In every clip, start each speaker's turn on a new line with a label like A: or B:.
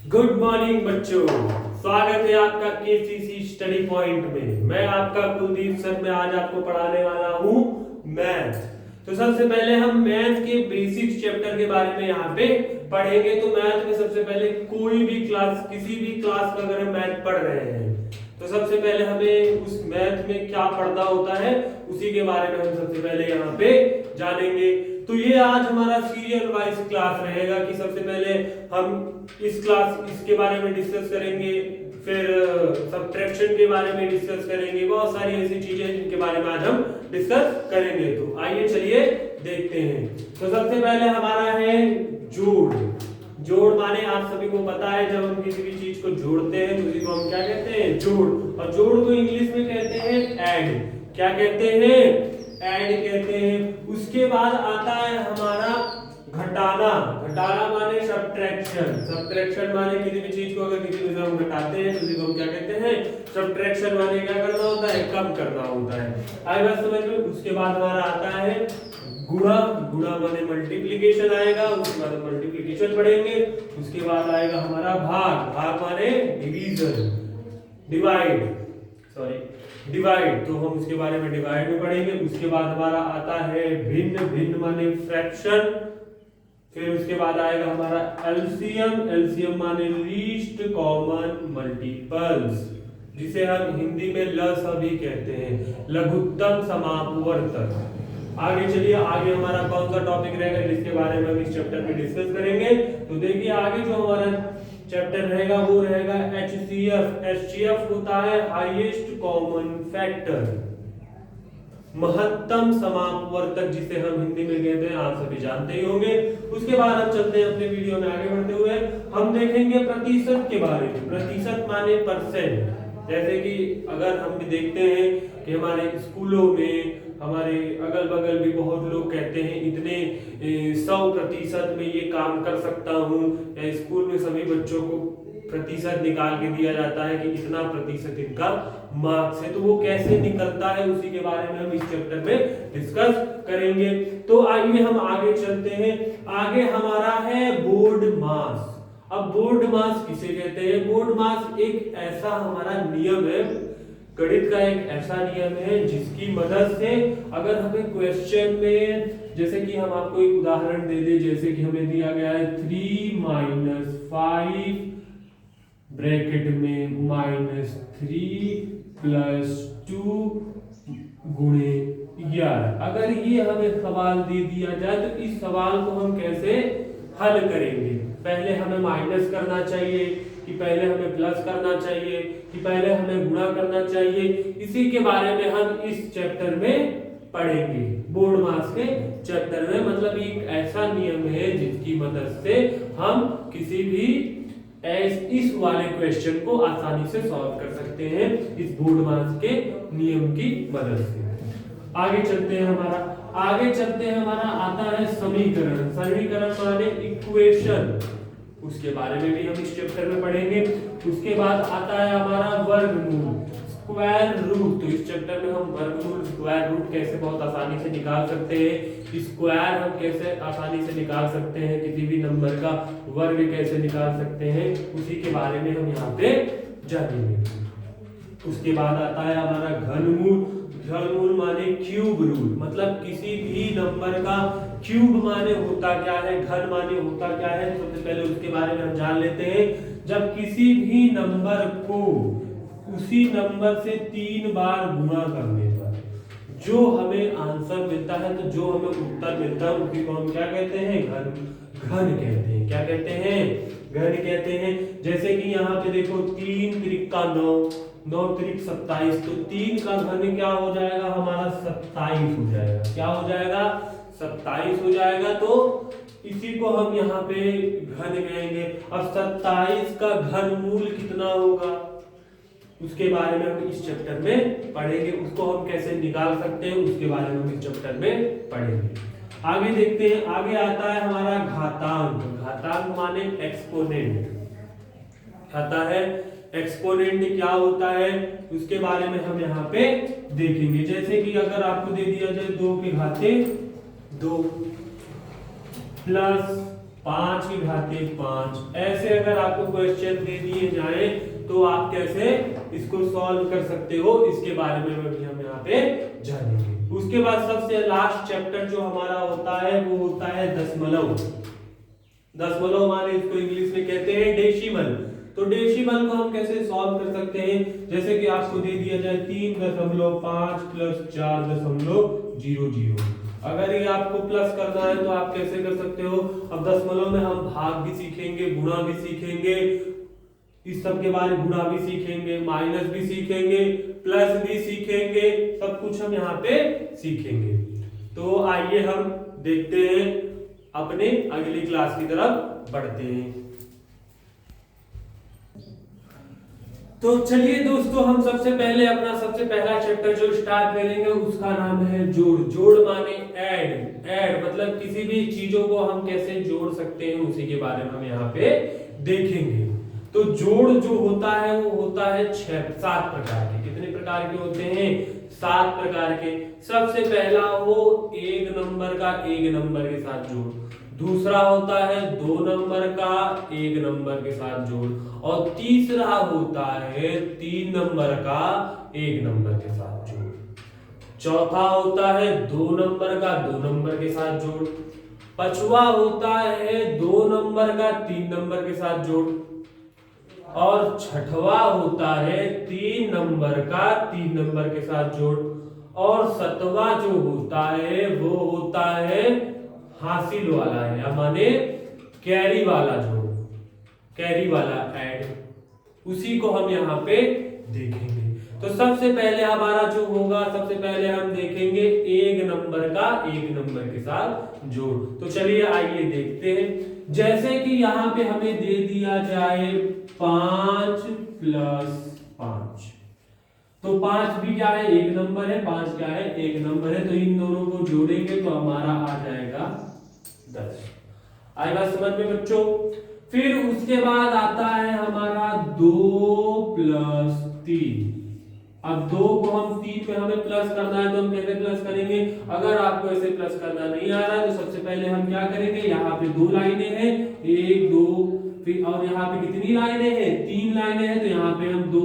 A: Good morning बच्चों, स्वागत है आपका केसीसी स्टडी पॉइंट में। मैं आपका कुलदीप सर, मैं आज आपको पढ़ाने वाला हूँ मैथ। तो सबसे पहले हम मैथ के बेसिक चैप्टर के बारे में यहाँ पे पढ़ेंगे। तो मैथ में सबसे पहले कोई भी क्लास, किसी भी क्लास में अगर हम मैथ पढ़ रहे हैं तो सबसे पहले हमें उस मैथ में क्या पढ़ना होता है उसी के बारे में हम सबसे पहले यहाँ पे जानेंगे। तो ये आज हमारा सीरियल वाइज क्लास रहेगा कि सबसे पहले हम इसके बारे में डिस्कस करेंगे, फिर सब्ट्रैक्शन के बारे में डिस्कस करेंगे, बहुत सारी ऐसी चीजें जिनके बारे में आज हम डिस्कस करेंगे। तो आइए चलिए देखते हैं। तो सबसे पहले हमारा है जोड़। जोड़ माने आप सभी को पता है, जब हम किसी भी चीज को जोड़ते हैं तो उसी को हम क्या कहते हैं, जोड़। और जोड़ को इंग्लिश में कहते हैं ऐड। क्या कहते हैं, ऐड कहते हैं। उसके बाद आता है हमारा घटाना। घटाना माने सब्ट्रैक्शन। सब्ट्रैक्शन माने किसी भी चीज को अगर किसी में से हम घटाते हैं तो उसी को हम क्या कहते हैं, सब्ट्रैक्शन माने क्या करना होता है, कम करना होता है। आई बात समझ में। उसके बाद हमारा आता है गुणा। गुणा माने मल्टीप्लिकेशन आएगा, उसके बाद हम मल्टीप्लिकेशन पढ़ेंगे। उसके बाद आएगा हमारा भाग। भाग माने डिवीजन, डिवाइड, डिवाइड, तो हम उसके बारे में डिवाइड में पढ़ेंगे। उसके बाद हमारा आता है भिन्न। भिन्न माने फ्रैक्शन। फिर उसके बाद आएगा हमारा एलसीएम। एलसीएम माने लीस्ट कॉमन मल्टीपल्स, जिसे हम हिंदी में लसा भी कहते हैं, लघुत्तम समापवर्तक। आगे चलिए, आगे हमारा कौन सा टॉपिक रहेगा जिसके बारे में हम इस चैप्टर में डिस्कस करेंगे। तो देखिए आगे जो हमारा चैप्टर रहेगा वो रहेगा HCF। HCF होता है हाईएस्ट कॉमन फैक्टर, महत्तम समापवर्तक, जिसे हम हिंदी में कहते हैं, आप सभी जानते ही होंगे। उसके बाद हम चलते हैं अपने वीडियो में आगे बढ़ते हुए, हम देखेंगे प्रतिशत के बारे में। प्रतिशत माने परसेंट। जैसे कि अगर हम भी देखते हैं कि हमारे स्कूलों में, हमारे अगल बगल भी बहुत लोग कहते हैं इतने 100% में ये काम कर सकता हूँ, या स्कूल में सभी बच्चों को प्रतिशत निकाल के दिया जाता है कि इतना प्रतिशत इनका मार्क्स है। तो वो कैसे निकलता है उसी के बारे में हम इस चैप्टर में डिस्कस करेंगे। तो आइए हम आगे चलते हैं। आगे हमारा है बोर्ड मास। अब बोर्ड मास किसे कहते हैं? बोर्ड मास एक ऐसा हमारा नियम है, गणित का एक ऐसा नियम है जिसकी मदद से अगर हमें क्वेश्चन में, जैसे कि हम आपको एक उदाहरण दे दें, जैसे कि हमें दिया गया है 3 - 5 ब्रैकेट में -3 + 2 गुणे 11। अगर ये हमें सवाल दे दिया जाए तो इस सवाल को हम कैसे हल करेंगे? पहले हमें माइनस करना चाहिए कि पहले हमें प्लस करना चाहिए कि पहले हमें गुणा करना चाहिए? इसी के बारे में हम इस चैप्टर में पढ़ेंगे, बोर्ड मास के चैप्टर में। मतलब एक ऐसा नियम है जिसकी मदद से हम किसी भी इस वाले क्वेश्चन को आसानी से सॉल्व कर सकते हैं इस बोर्ड मास के नियम की मदद से। आगे चलते हैं हमारा आता है समीकरण। समीकरण माने इक्वेशन, उसके बारे में भी हम इस चैप्टर में पढ़ेंगे। उसके बाद आता है हमारा वर्गमूल, स्क्वायर रूट। तो इस चैप्टर में हम वर्गमूल, स्क्वायर रूट कैसे बहुत आसानी से निकाल सकते हैं, स्क्वायर हम कैसे आसानी से निकाल सकते हैं, किसी भी नंबर का वर्ग कैसे निकाल सकते हैं, उसी के बारे में हम यहाँ पे जानेंगे। उसके बाद आता है हमारा घनमूल। घनमूल माने क्यूब रूल, मतलब किसी भी नंबर का क्यूब माने होता क्या है, घन माने होता क्या है। सबसे पहले उसके बारे में हम जान लेते हैं। जब किसी भी नंबर को उसी नंबर से 3 बार गुणा करने पर जो हमें आंसर मिलता है, तो जो हमें उत्तर मिलता है, उसी को हम क्या कहते हैं, घन कहते हैं। क्या कहते हैं? घन कहते हैं। जैसे कि यहाँ पे देखो 3 × 9, 9 × 27, तो 3 का घन क्या हो जाएगा हमारा, 27 हो जाएगा। क्या हो जाएगा? 27 हो जाएगा। तो इसी को हम यहाँ पे घन कहेंगे। अब 27 का घनमूल कितना होगा उसके बारे में हम इस चैप्टर में पढ़ेंगे। उसको हम कैसे निकाल सकते हैं उसके बारे में हम इस चैप्टर में पढ़ेंगे। आगे देखते हैं। आगे आता है हमारा घातांक। घातांक माने एक्सपोनेंट। आता है एक्सपोनेंट क्या होता है उसके बारे में हम यहाँ पे देखेंगे। जैसे कि अगर आपको दे दिया जाए 2 के घाते 2 प्लस 5 की घातीय 5। ऐसे अगर आपको क्वेश्चन दे दिए जाए तो आप कैसे इसको सॉल्व कर सकते हो, इसके बारे में भी हम यहाँ पे जानेंगे। उसके बाद सबसे लास्ट चैप्टर जो हमारा होता है वो होता है दशमलव। दशमलव माने इसको इंग्लिश में कहते हैं डेसिमल। तो डेसिमल को हम कैसे सॉल्व कर सकते हैं, जैसे कि आपको दे दिया जाए 3.5 प्लस 4.00। अगर ये आपको प्लस करना है तो आप कैसे कर सकते हो। अब दशमलव में हम भाग भी सीखेंगे, गुणा भी सीखेंगे, इस सब के बारे में गुणा भी सीखेंगे, माइनस भी सीखेंगे, प्लस भी सीखेंगे, सब कुछ हम यहाँ पे सीखेंगे। तो आइए हम देखते हैं, अपने अगली क्लास की तरफ बढ़ते हैं। तो चलिए दोस्तों, हम सबसे पहले अपना सबसे पहला चैप्टर जो स्टार्ट करेंगे उसका नाम है जोड़। जोड़ माने ऐड। ऐड मतलब किसी भी चीजों को हम कैसे जोड़ सकते हैं, उसी के बारे में हम यहाँ पे देखेंगे। तो जोड़ जो होता है वो होता है 7 प्रकार के। कितने प्रकार के होते हैं? 7 प्रकार के। सबसे पहला हो 1 नंबर का 1 नंबर के साथ जोड़, दूसरा होता है 2 नंबर का 1 नंबर के साथ जोड़, और तीसरा होता है 3 नंबर का 1 नंबर के साथ जोड़, चौथा होता है 2 नंबर का 2 नंबर के साथ जोड़, पांचवा होता है 2 नंबर का 3 नंबर के साथ जोड़, और छठवा होता है 3 नंबर का 3 नंबर के साथ जोड़, और सातवां जो होता है वो होता है हासिल वाला है, या माने कैरी वाला जोड़, कैरी वाला ऐड, उसी को हम यहाँ पे देखेंगे। तो सबसे पहले हमारा जो होगा, सबसे पहले हम देखेंगे 1 नंबर का 1 नंबर के साथ जोड़। तो चलिए आइए देखते हैं। जैसे कि यहाँ पे हमें दे दिया जाए 5 प्लस 5, तो 5 भी क्या है? 1 नंबर है, 5 क्या है? 1 नंबर है। तो इन दोनों को जोड़ेंगे तो हमारा आ जाएगा 10। आएगा समझ में बच्चों? फिर उसके बाद आता है हमारा 2 प्लस 3। अब 2 को हम 3 पे हमें प्लस करना है, तो हम कैसे प्लस करेंगे? अगर आपको ऐसे प्लस करना नहीं आ रहा है तो सबसे पहले हम क्या करेंगे, यहाँ पे 2 लाइनें हैं, 1 2, फिर और यहाँ पे कितनी लाइनें हैं? 3 लाइनें हैं। तो यहाँ पे हम 2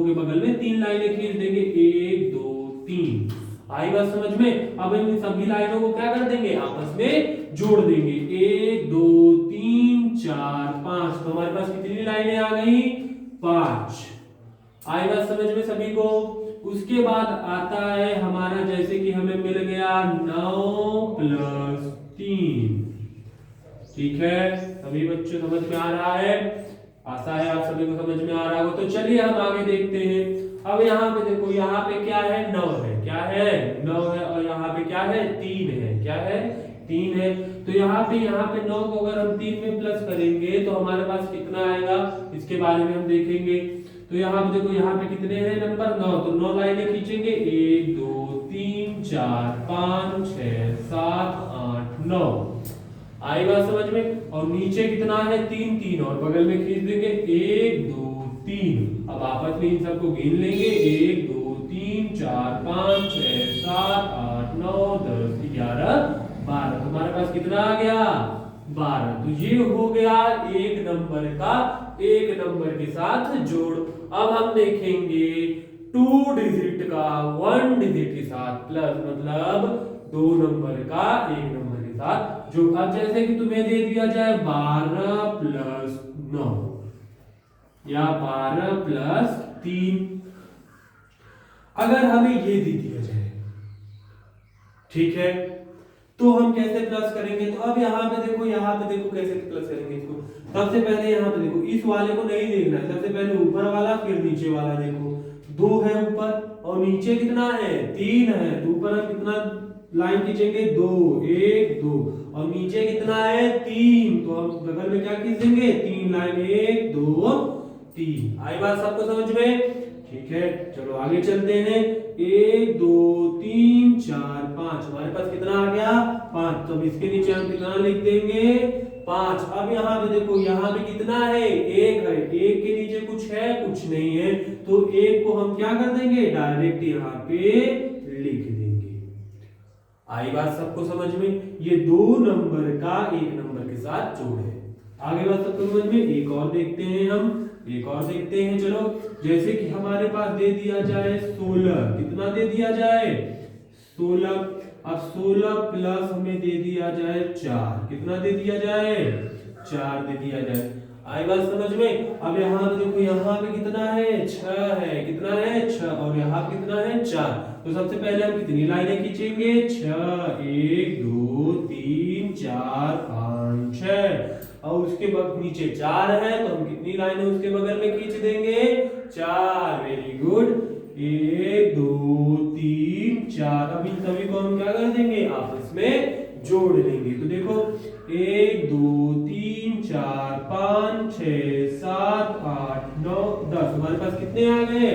A: के बगल में 3 लाइनें खींच देंगे, 1 2 3। आई बात समझ में? अब हम इन सभी लाइनों को क्या कर देंगे? आपस में जोड़ देंगे, 1 2 3 4 5। तो हमारे पास कितनी लाइनें आ गई? 5। आई बात समझ में सभी को? उसके बाद आता है हमारा, जैसे कि हमें मिल गया 9 प्लस 3। ठीक है, सभी बच्चों समझ में आ रहा है? आशा है आप सभी को समझ में आ रहा होगा। तो चलिए हम आगे देखते हैं। अब यहाँ पे देखो, यहाँ पे क्या है? 9 है। क्या है? 9 है। और यहाँ पे क्या है? 3 है। क्या है? 3 है। तो यहाँ पे 9 को अगर हम 3 में प्लस करेंगे तो हमारे पास कितना आएगा, इसके बारे में हम देखेंगे। तो यहाँ पे देखो, यहाँ पे कितने हैं नंबर? 9। तो 9 लाइनें खींचेंगे, 1 2 3 4 5 6 7 8 9। आई बात समझ में? और नीचे कितना है? 3 3, और बगल में खींच देंगे 1 2 3। अब आपस में इन सबको गिन लेंगे, 1 2 3 4 5 6 7 8 9 10 11 12। हमारे पास कितना आ गया? 12। तो ये हो गया 1 नंबर का 1 नंबर के साथ जोड़। अब हम देखेंगे 2 डिजिट का 1 डिजिट के साथ प्लस, मतलब 2 नंबर का 1 नंबर के साथ जो। अब जैसे कि तुम्हें दे दिया जाए 12 प्लस 9 या 12 प्लस 3, अगर हमें ये दे दिया जाए, ठीक है, तो हम कैसे प्लस करेंगे? तो अब यहाँ पे देखो, कैसे प्लस करेंगे इसको। सबसे पहले यहाँ पे देखो, इस वाले को नहीं देखना है, सबसे पहले ऊपर वाला फिर नीचे वाला। देखो 2 है ऊपर और नीचे कितना है? 3 है। तो ऊपर हम कितना लाइन खींचेंगे? 2 1 2, और नीचे कितना है? 3। तो हम बगल में क्या खींचेंगे? 3 लाइन, 1 2 3। आई बात सबको समझ में? ठीक है, चलो आगे चलते हैं। 1 2 3 4 5, हमारे पास कितना आ गया? 5। तो इसके नीचे हम कितना लिख देंगे? 5। अब यहाँ पे देखो, यहाँ पे कितना है? 1 है। 1 के नीचे कुछ है? कुछ नहीं है। तो 1 को हम क्या कर देंगे? डायरेक्ट यहाँ पे लिख देंगे। आई बात सबको समझ में? ये 2 नंबर का 1 नंबर के साथ जोड़ है। आगे बात सबको समझ में? एक और देखते हैं चलो। जैसे कि हमारे पास दे दिया जाए 16, कितना दे दिया जाए 16। अब 16 प्लस हमें दे दिया जाए 4, कितना दे दिया जाए 4 दे दिया जाए। आई बात समझ में? अब यहाँ पे देखो, यहाँ पे कितना है 6 है, कितना है 6, और यहाँ पे कितना है 4। तो सबसे पहले हम कितनी लाइनें खींचेंगे 6, 1 2 3 4 5 6, और उसके बाद नीचे 4 है तो हम कितनी लाइनें उसके बगल में खींच देंगे 4। Very good, 1 2 3 4। अब इन सभी को हम क्या कर देंगे आपस में जोड़ लेंगे। तो देखो 1 2 3 4 5 6 7 8 9 10, हमारे पास कितने आ गए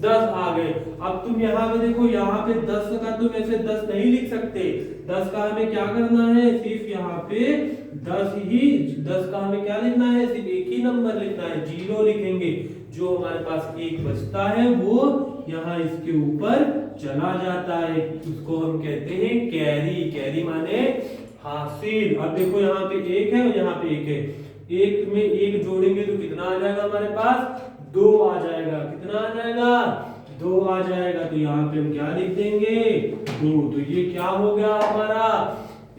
A: 10 आ गए। अब तुम यहाँ पे देखो, यहाँ पे 10 का तुम ऐसे 10 नहीं लिख सकते। 10 का हमें क्या करना है, सिर्फ यहाँ पे 10 का हमें क्या लिखना है, सिर्फ एक ही नंबर लिखना है, 0 लिखेंगे। जो हमारे पास 1 बचता है वो यहाँ इसके ऊपर चला जाता है, उसको हम कहते हैं कैरी। कैरी माने हासिल। अब देखो यहाँ पे 1 है और यहाँ पे 1 है, 1 में 1 जोड़ेंगे तो कितना आ जाएगा हमारे पास 2 आ जाएगा। कितना आ जाएगा 2 आ जाएगा। तो यहाँ पे हम क्या लिख देंगे 2। तो ये क्या हो गया हमारा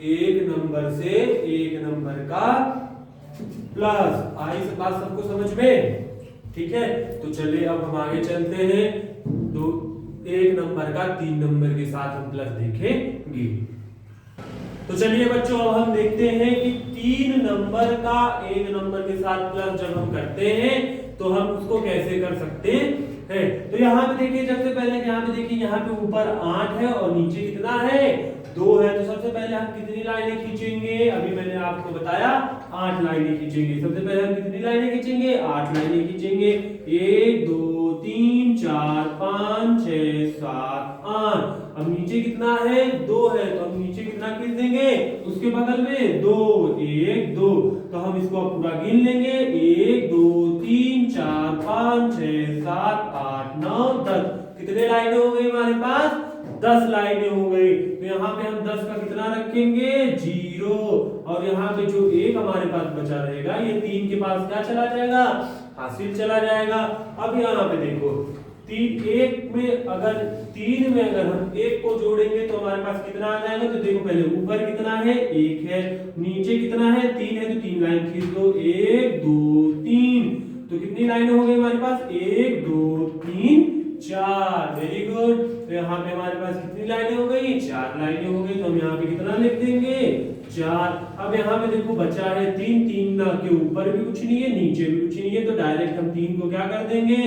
A: 1 नंबर से 1 नंबर का प्लस। आई बात सबको समझ में? ठीक है, तो चलिए अब हम आगे चलते हैं। तो 1 नंबर का 3 नंबर के साथ हम प्लस देखेंगे। तो चलिए बच्चों, अब हम देखते हैं कि 3 नंबर का 1 नंबर के साथ प्लस जब हम करते हैं तो हम उसको कैसे कर सकते हैं। तो यहाँ पे देखिए, सबसे पहले यहाँ पे देखिए, यहाँ पे ऊपर 8 है और नीचे कितना है 2 है। तो सबसे पहले हम कितनी लाइनें खींचेंगे, अभी मैंने आपको बताया 8 लाइनें खींचेंगे। सबसे पहले हम कितनी लाइनें खींचेंगे 8 लाइनें खींचेंगे। 1 2 3 4 5 6 7 8। अब नीचे कितना है 2 है, तो हम नीचे कितना खींच देंगे उसके बगल में 2, 1 2। तो हम इसको पूरा गिन लेंगे, 1 2 3 4 5 6 7 8 9 10। कितने लाइनें हो गई हमारे पास 10 लाइनें हो गई। तो यहाँ पे हम 10 का कितना रखेंगे 0, और यहाँ पे जो 1 हमारे पास बचा रहेगा ये 3 के पास क्या चला जाएगा हासिल चला जाएगा। अब यहाँ पे देखो 3 में अगर हम 1 को जोड़ेंगे तो हमारे पास कितना आ जाएगा। तो देखो पहले ऊपर कितना है 1 है, नीचे कितना है 3 है, तो 3 लाइन खींच दो, 1 2 3। तो कितनी लाइनें हो गई हमारे पास 1 2 3 4। Very good. तो यहाँ पे हमारे पास कितनी लाइनें हो गई 4 लाइनें हो गई। तो हम यहाँ पे कितना लिख देंगे 4। अब यहाँ पे देखो बचा है 3, 3 के ऊपर भी कुछ नहीं है नीचे भी कुछ नहीं है, तो डायरेक्ट हम 3 को क्या कर देंगे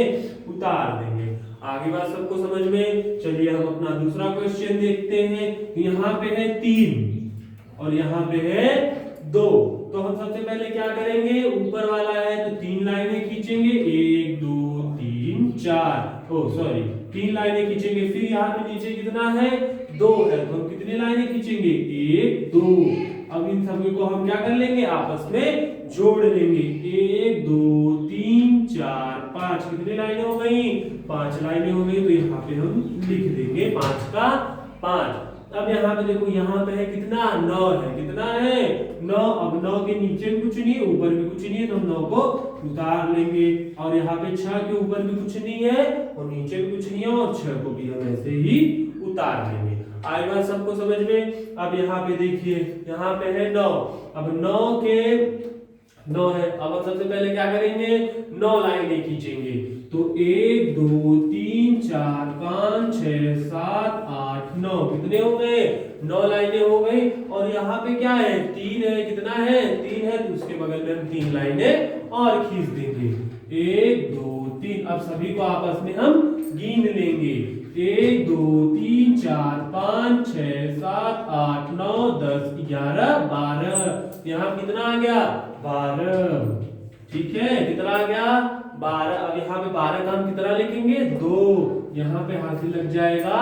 A: उतार देंगे। आगे बात सबको समझ में? चलिए हम अपना दूसरा क्वेश्चन देखते हैं। यहाँ पे है 3 और यहाँ पे है 2। तो हम सबसे पहले क्या करेंगे, ऊपर वाला है तो 3 लाइनें खींचेंगे, 1 2 3 4। ओ सॉरी 3 लाइनें खींचेंगे। फिर यहाँ पे नीचे कितना है 2 है, तो हम कितनी लाइनें खींचेंगे 1 2। अब इन सभी को हम क्या कर लेंगे आपस में जोड़ लेंगे, 1 2 3 4 5। कितनी लाइनें हो गई 5 लाइनें हो गई। तो यहाँ पे हम लिख देंगे 5 का 5। अब यहाँ पे देखो, यहाँ पे है कितना 9 है, कितना है 9। अब 9 के नीचे भी कुछ नहीं है ऊपर भी कुछ नहीं है, तो हम 9 को उतार लेंगे। और यहाँ पे 6 के ऊपर भी कुछ नहीं है और नीचे भी कुछ नहीं है, और 6 को भी हम ऐसे ही उतार लेंगे। आई बात सबको समझ में? अब यहाँ पे देखिए, यहाँ पे है 9। अब 9 के 9 है। अब हम सबसे पहले क्या करेंगे 9 लाइनें खींचेंगे। तो 1 2 3 4 5 6 7 8 9। कितने हो गए 9 लाइनें हो गई। और यहाँ पे क्या है 3 है, कितना है 3 है, तो उसके बगल में हम 3 लाइनें और खींच देंगे, 1 2 3। अब सभी को आपस में हम गिन लेंगे, 1 2 3 4 5 6 7 8 9 10 11 12। यहाँ कितना आ गया 12। ठीक है, कितना आ गया 12। अब यहाँ पे 12 का हम कितना लिखेंगे 2। यहाँ पे हासिल लग जाएगा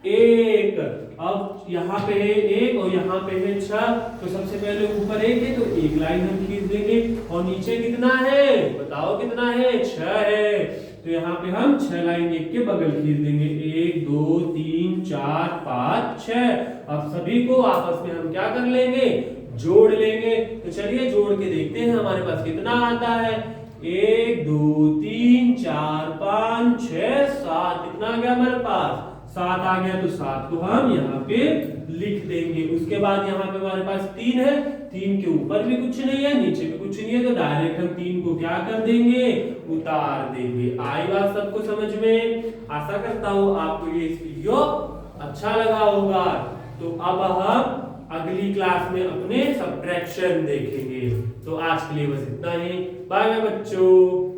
A: 1। अब यहाँ पे है 1 और यहाँ पे है 6। तो सबसे पहले ऊपर 1 है तो 1 लाइन हम खींच देंगे। और नीचे कितना है बताओ, कितना है 6 है। तो यहाँ पे हम 6 लाइन एक के बगल खींच देंगे, 1 2 3 4 5 6। अब सभी को आपस में हम क्या कर लेंगे, जोड़ लेंगे। तो चलिए जोड़ के देखते हैं हमारे पास कितना आता है। 1 2 3 4 5 6 7, कितना आ गया हमारे पास, 7 आ गया। तो 7 को हम यहाँ पे लिख देंगे। उसके बाद यहाँ पे हमारे पास 3 है, 3 के ऊपर भी कुछ नहीं है, नीचे भी कुछ नहीं है, तो डायरेक्ट हम 3 को क्या कर देंगे, उतार देंगे। आई बात सबको समझ में? आशा करता हूँ आपको ये इस वीडियो अच्छा लगा होगा। तो अब हम अगली क्लास में अपने सब्ट्रैक्शन देखेंगे। तो आज के लिए बस इतना ही। बाय बाय बच्चों।